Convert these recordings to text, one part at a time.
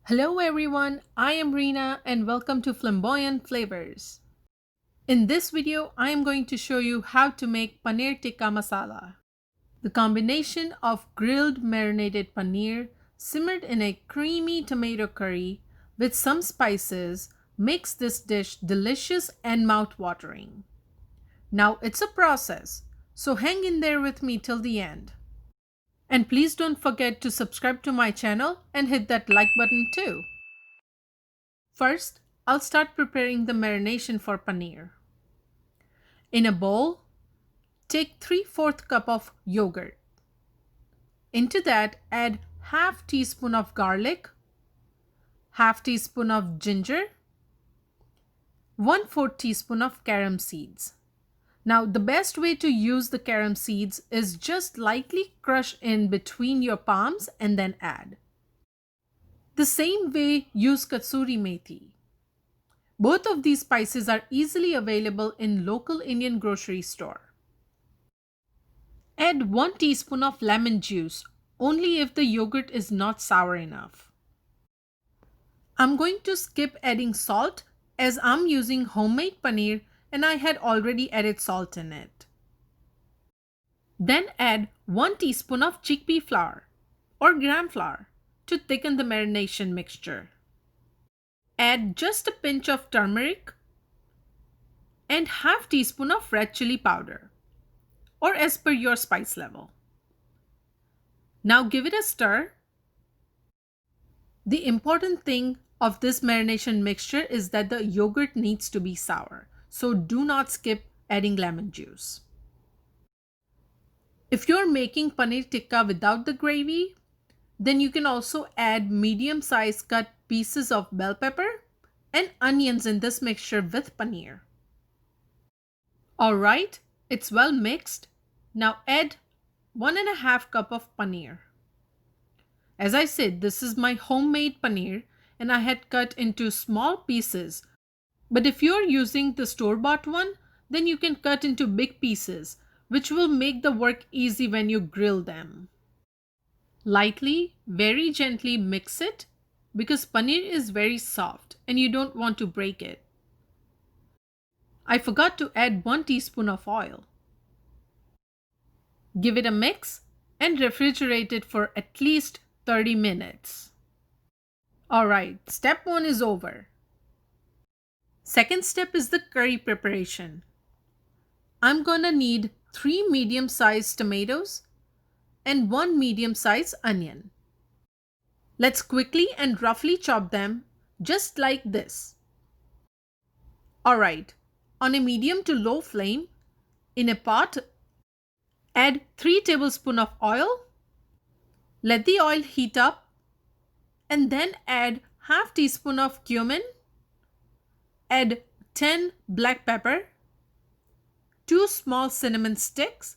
Hello everyone, I am Reena and welcome to Flamboyant Flavors. In this video, I am going to show you how to make Paneer Tikka Masala. The combination of grilled marinated paneer simmered in a creamy tomato curry with some spices makes this dish delicious and mouth-watering. Now it's a process, so hang in there with me till the end. And please don't forget to subscribe to my channel and hit that like button too. First, I'll start preparing the marination for paneer. In a bowl, take 3/4 cup of yogurt. Into that, add half teaspoon of garlic, half teaspoon of ginger, 1/4 teaspoon of carom seeds. Now, the best way to use the carom seeds is just lightly crush in between your palms and then add. The same way, use kasuri methi. Both of these spices are easily available in local Indian grocery store. Add 1 teaspoon of lemon juice, only if the yogurt is not sour enough. I'm going to skip adding salt as I'm using homemade paneer and I had already added salt in it. Then add 1 teaspoon of chickpea flour or gram flour to thicken the marination mixture. Add just a pinch of turmeric and half teaspoon of red chili powder or as per your spice level. Now give it a stir. The important thing of this marination mixture is that the yogurt needs to be sour, so do not skip adding lemon juice. If you're making paneer tikka without the gravy, then you can also add medium-sized cut pieces of bell pepper and onions in this mixture with paneer. Alright, it's well mixed. Now add 1.5 cup of paneer. As I said, this is my homemade paneer and I had cut into small pieces. But if you're using the store-bought one, then you can cut into big pieces, which will make the work easy when you grill them. Lightly, very gently mix it because paneer is very soft and you don't want to break it. I forgot to add 1 teaspoon of oil. Give it a mix and refrigerate it for at least 30 minutes. Alright, step 1 is over. Second step is the curry preparation. I'm gonna need 3 medium-sized tomatoes and 1 medium-sized onion. Let's quickly and roughly chop them just like this. Alright, on a medium to low flame, in a pot, add 3 tablespoons of oil. Let the oil heat up and then add half teaspoon of cumin. Add 10 black pepper, 2 small cinnamon sticks.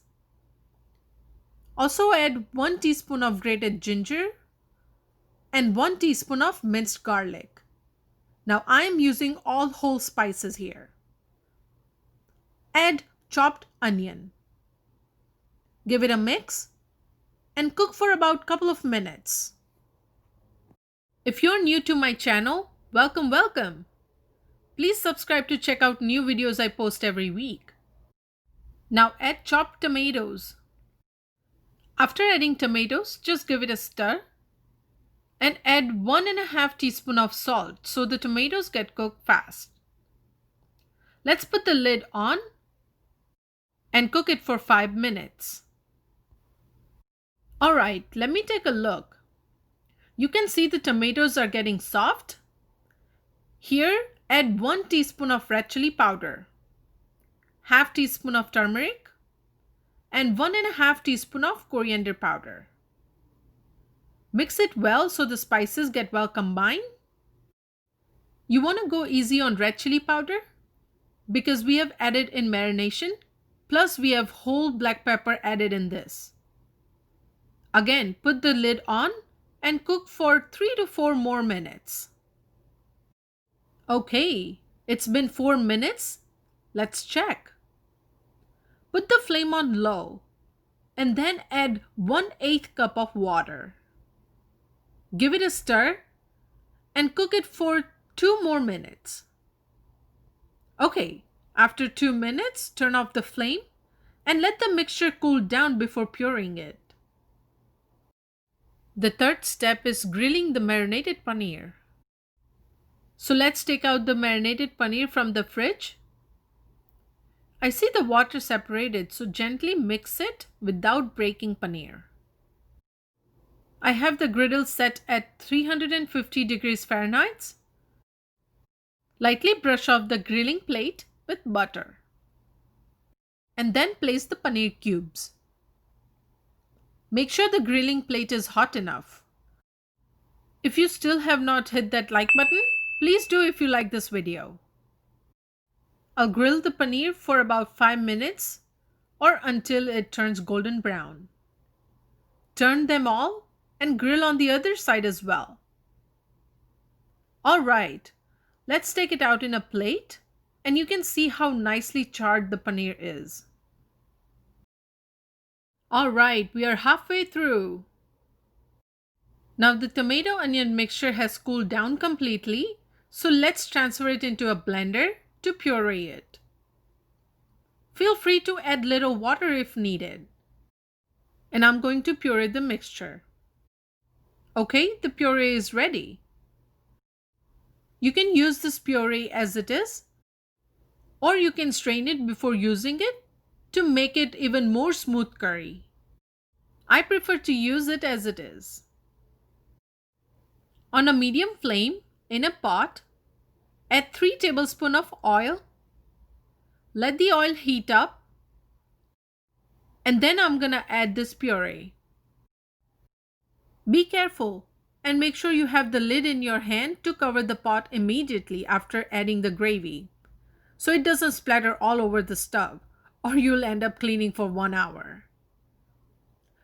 Also add 1 teaspoon of grated ginger and 1 teaspoon of minced garlic. Now I am using all whole spices here. Add chopped onion. Give it a mix and cook for about a couple of minutes. If you're new to my channel, welcome. Please subscribe to check out new videos I post every week. Now add chopped tomatoes. After adding tomatoes, just give it a stir and add 1.5 teaspoon of salt so the tomatoes get cooked fast. Let's put the lid on and cook it for 5 minutes. Alright, let me take a look. You can see the tomatoes are getting soft. Here, add 1 teaspoon of red chili powder, half teaspoon of turmeric, and 1.5 teaspoon of coriander powder. Mix it well so the spices get well combined. You want to go easy on red chili powder because we have added in marination, plus we have whole black pepper added in this. Again, put the lid on and cook for 3 to 4 more minutes. Okay, it's been 4 minutes. Let's check. Put the flame on low and then add 1/8 cup of water. Give it a stir and cook it for 2 more minutes. Okay, after 2 minutes, turn off the flame and let the mixture cool down before pureeing it. The third step is grilling the marinated paneer. So let's take out the marinated paneer from the fridge. I see the water separated, so gently mix it without breaking paneer. I have the griddle set at 350 degrees Fahrenheit. Lightly brush off the grilling plate with butter. And then place the paneer cubes. Make sure the grilling plate is hot enough. If you still have not hit that like button, please do if you like this video. I'll grill the paneer for about 5 minutes or until it turns golden brown. Turn them all and grill on the other side as well. Alright, let's take it out in a plate and you can see how nicely charred the paneer is. Alright, we are halfway through. Now the tomato onion mixture has cooled down completely, so let's transfer it into a blender to puree it. Feel free to add little water if needed. And I'm going to puree the mixture. Okay, the puree is ready. You can use this puree as it is, or you can strain it before using it to make it even more smooth curry. I prefer to use it as it is. On a medium flame, in a pot, add 3 tablespoons of oil. Let the oil heat up. And then I'm gonna add this puree. Be careful and make sure you have the lid in your hand to cover the pot immediately after adding the gravy, so it doesn't splatter all over the stove, or you'll end up cleaning for 1 hour.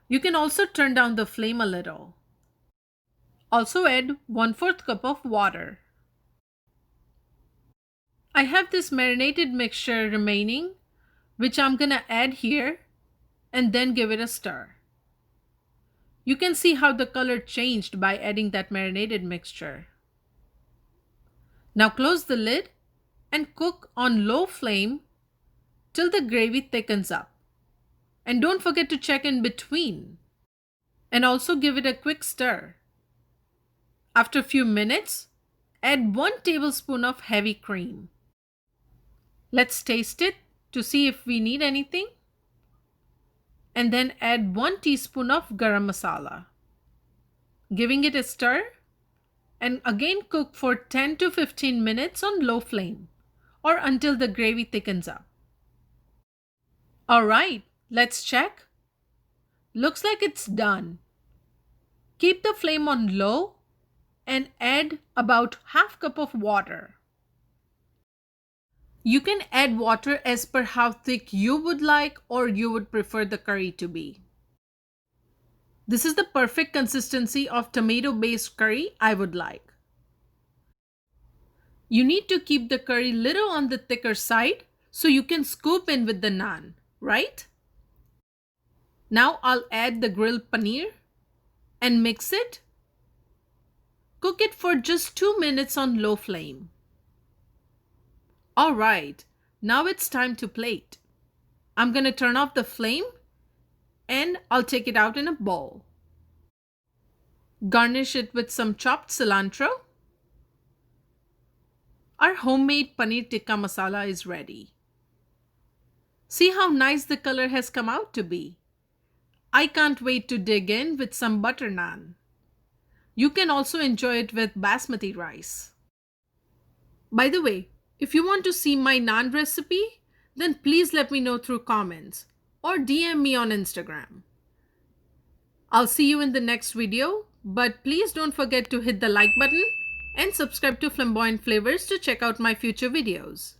You can also turn down the flame a little. Also add 1/4 cup of water. I have this marinated mixture remaining, which I'm gonna add here and then give it a stir. You can see how the color changed by adding that marinated mixture. Now close the lid and cook on low flame till the gravy thickens up. And don't forget to check in between. And also give it a quick stir. After a few minutes, add 1 tablespoon of heavy cream. Let's taste it to see if we need anything. And then add 1 teaspoon of garam masala. Giving it a stir and again cook for 10 to 15 minutes on low flame or until the gravy thickens up. Alright, let's check. Looks like it's done. Keep the flame on low and add about ½ cup of water. You can add water as per how thick you would like or you would prefer the curry to be. This is the perfect consistency of tomato-based curry I would like. You need to keep the curry little on the thicker side so you can scoop in with the naan, right? Now I'll add the grilled paneer and mix it. Cook it for just 2 minutes on low flame. Alright, now it's time to plate. I'm gonna turn off the flame and I'll take it out in a bowl. Garnish it with some chopped cilantro. Our homemade Paneer Tikka Masala is ready. See how nice the color has come out to be. I can't wait to dig in with some butter naan. You can also enjoy it with basmati rice. By the way, if you want to see my naan recipe, then please let me know through comments or DM me on Instagram. I'll see you in the next video, but please don't forget to hit the like button and subscribe to Flamboyant Flavors to check out my future videos.